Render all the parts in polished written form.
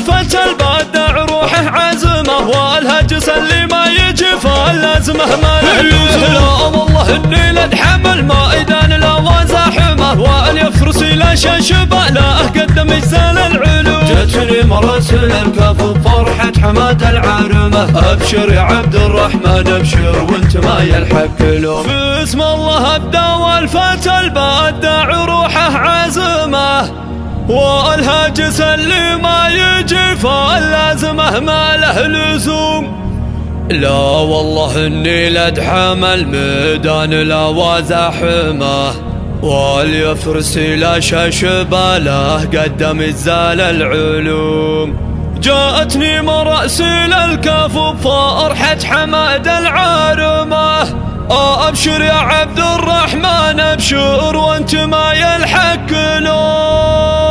والفتى البادع روحه عزمه، والهجس اللي ما يجي فلازمه ما يلوزه. لا والله اني لدحمل مائدان لا وزاحمه، واليفرس لا شاشبه لا قدم اجزال العلوم. جتني مراسل الكاف بفرحة حماد العارمة، ابشر يا عبد الرحمن ابشر وانت ما يلحق لوم. في اسم الله ابدا والفتى البادع روحه عزمه، والهاجس اللي ما يجي فلازمه ما له لزوم. لا والله اني لدحم الميدان لا وزاحمه، واليفرس لا شاشبه له قدم اجزال العلوم. جاءتني مراسيل الكاف بفرحة حماد العارمة، ابشر يا عبد الرحمن ابشر وانت ما يلحق لوم.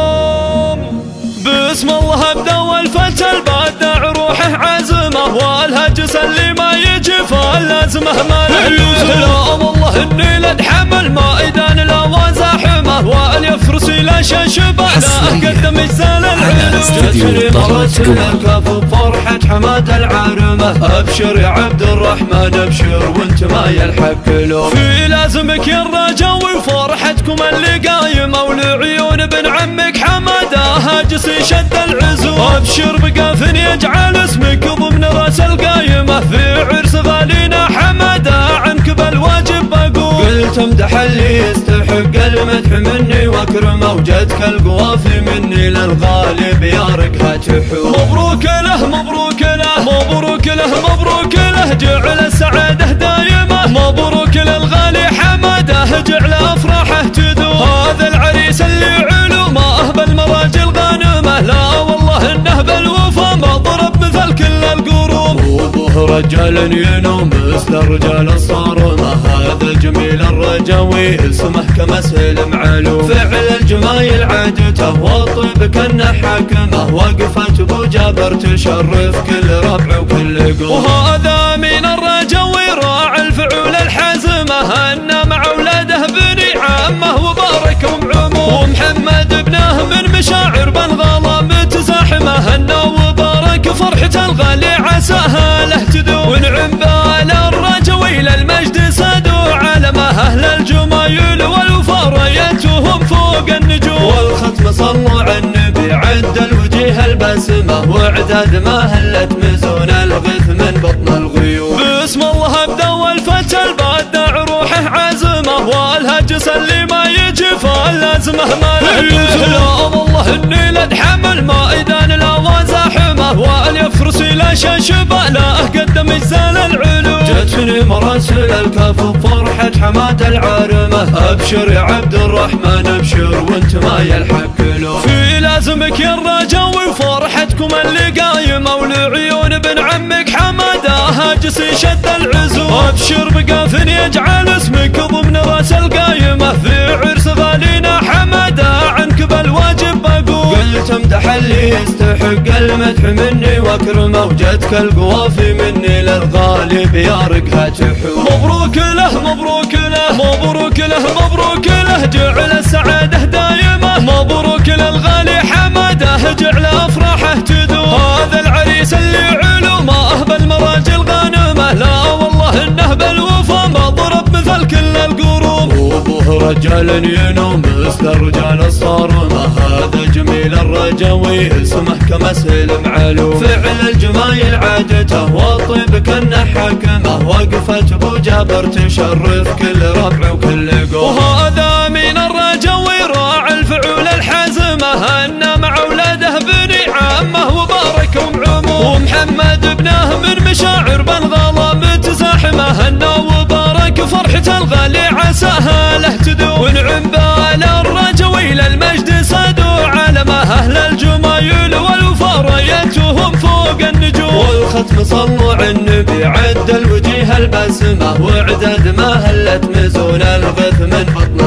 باسم الله ابدا والفتى البادع روحه عزمه، والهجس اللي ما يجي فلازمه ما يلوزه. لا والله اني لدحم المائدان لا وزاحمه، واليفرس لا شاشبه لا قدم اجزال العلوم. جتني مراسل الكاف بفرحة حماد العارمة، ابشر يا عبد الرحمن ابشر وانت ما يلحق لوم. في لازمك يا الرجاوي وفرحتكم اللي قايمه، ولعيون ابن عمك حماده هاجس يشد العزوم. ابشر بقاف يجعل اسمك ضمن راس القايمه، في عرس غالينا حماده عنك بالواجب بقول. قلت امدح اللي يستحق المدح مني واكرمه، وجدك القوافي مني للغالب يا ركها تحوم. مبروك له مبروك له مبروك له مبروك له جعل السعاده دايمه، مبروك للغالي حماده جعل افراحه تدوم. هذا العريس اللي علومه بالمراجل غانمه، لا والله انه بالوفا ما ضرب مثل كل القروم. وابوه رجال ينوم مثل الرجال الصارمه، هذا جميل الرجاوي اسمه كمسهل معلوم. فعل الجمايل عادته والطيب كانه حاكمه، وقفت ابو جابر تشرف كل ربع وكل قوم. وهذا من الرجاوي راعي الفعول الحازمه، ان مع اولاده بني عامه وباركهم عموم. ومحمد ابنه من مشاعر بنغاله متزاحمه، انه وبارك فرحة الغالي عساها له تدوم. ونعم بال الرجاوي للمجد سادوا علمه، اهل الجمايل والوفا رايتهم فوق النجوم. والختم صلوا على النبي عد الوجيه البسمه، واعداد ما هلت مزون الغيث من بطن الغيوم. باسم الله ابدا والفتى البادع روحه عزمه، والهجس اللي ما يجي فلازمه ما يلوزه. لا والله اني لدحم المائدان لا وزاحمه، واليفرس لا شاشبه لا قدم اجزال العلوم. جتني مراسل الكاف بفرحة حماد العارمة، ابشر يا عبد الرحمن ابشر وانت ما يلحق لوم. في لازمك يا الرجاوي وفرحتكم اللي قايمه، ولعيون ابن عمك حماده هاجس يشد العزوم. ابشر بقاف يجعل اسمك ضمن راس القايمه، في عرس غالينا حماده عنك بالواجب بقول. قلت امدح اللي يستحق المدح مني واكرمه، وجدك القوافي مني للغالب يا ركها تحوم. مبروك له مبروك له مبروك له مبروك له جعل السعاده دايمه، مبروك للغالي حماده جعل افراحه تدوم. هذا العريس اللي علومه بالمراجل غانمه، لا والله انه بالوفا ما ضرب مثل كل القروم. وابوه رجال ينوم مثل الرجال الصارمه، هذا جميل الرجاوي اسمه كمسهل معلوم. فعل الجمايل عادته والطيب كانه حاكمه، وقفت ابو جابر تشرف كل ربع وكل قوم. وهذا من الرجاوي راعي الفعول الحازمه، ان مع اولاده بني عامه وباركهم عموم. ومحمد ابنه من مشاعر بنغاله متزاحمه، انه وبارك فرحة الغالي عساها له تدوم. ونعم بال الرجاوي للمجد سادوا علمه، اهل الجمايل والوفا رايتهم فوق النجوم. والختم صلوا على النبي عد الوجيه البسمه، واعداد ما هلت مزون الغث من بطن